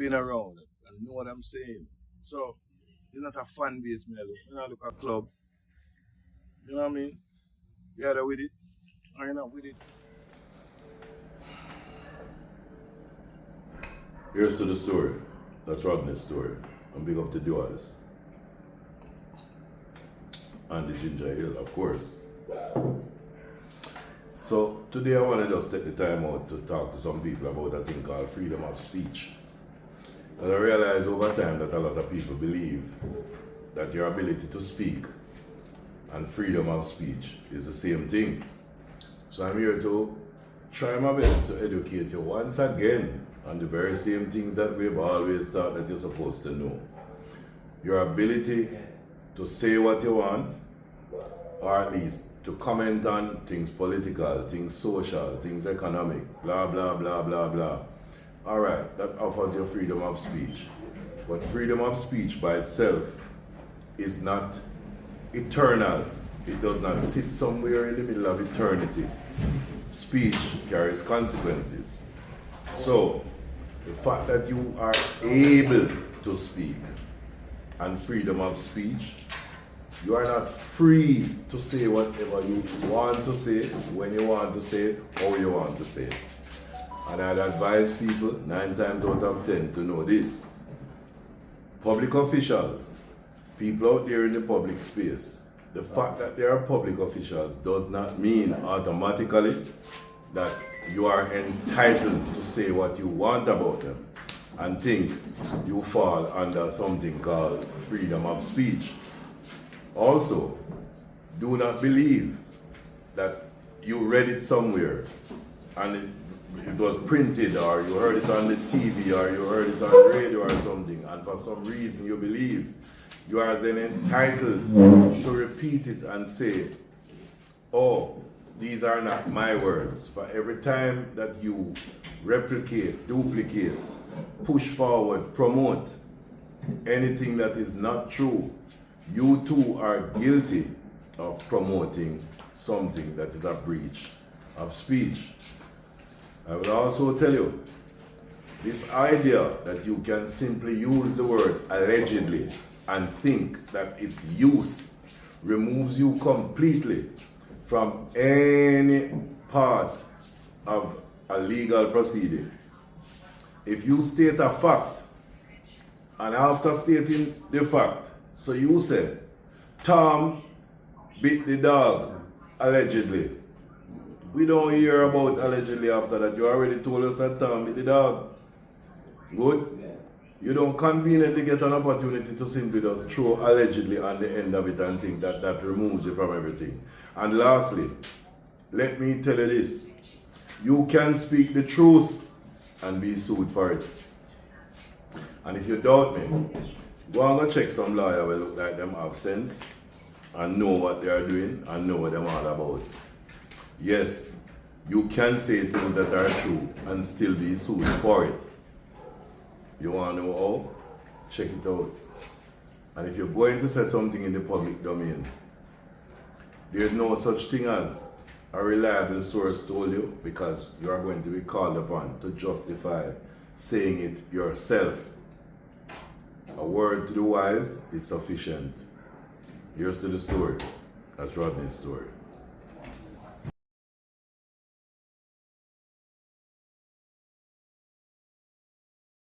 been around and know what I'm saying. So it's not a fan base, man. You know, look at club. You know what I mean? You either with it or you're not with it. Here's to the story. That's Rodney's story. And big up the duos. And the Ginger Hill, of course. So today I want to just take the time out to talk to some people about a thing called freedom of speech. And I realize over time that a lot of people believe that your ability to speak and freedom of speech is the same thing. So I'm here to try my best to educate you once again on the very same things that we've always thought that you're supposed to know. Your ability to say what you want, or at least to comment on things political, things social, things economic, blah, blah, blah, blah, blah. All right, that offers you freedom of speech. But freedom of speech by itself is not eternal. It does not sit somewhere in the middle of eternity. Speech carries consequences. So, the fact that you are able to speak and freedom of speech, you are not free to say whatever you want to say, when you want to say it, how you want to say it. And I'd advise people 9 times out of 10 to know this. Public officials, people out there in the public space, the fact that they are public officials does not mean automatically that you are entitled to say what you want about them and think you fall under something called freedom of speech. Also, do not believe that you read it somewhere and it was printed, or you heard it on the TV, or you heard it on the radio or something, and for some reason you believe you are then entitled to repeat it and say, oh, these are not my words. For every time that you replicate, duplicate, push forward, promote anything that is not true, you too are guilty of promoting something that is a breach of speech. I will also tell you, this idea that you can simply use the word allegedly and think that its use removes you completely from any part of a legal proceeding. If you state a fact, and after stating the fact, so you said, Tom beat the dog, allegedly. We don't hear about allegedly after that. You already told us that Tom beat the dog. Good? You don't conveniently get an opportunity to simply just throw allegedly on the end of it and think that that removes you from everything. And lastly, let me tell you this. You can speak the truth and be sued for it. And if you doubt me, go and go check some lawyer who look like them have sense and know what they are doing and know what they're all about. Yes, you can say things that are true and still be sued for it. You want to know how? Check it out. And if you're going to say something in the public domain, there's no such thing as a reliable source told you, because you are going to be called upon to justify saying it yourself. A word to the wise is sufficient. Here's to the story. That's Rodney's story.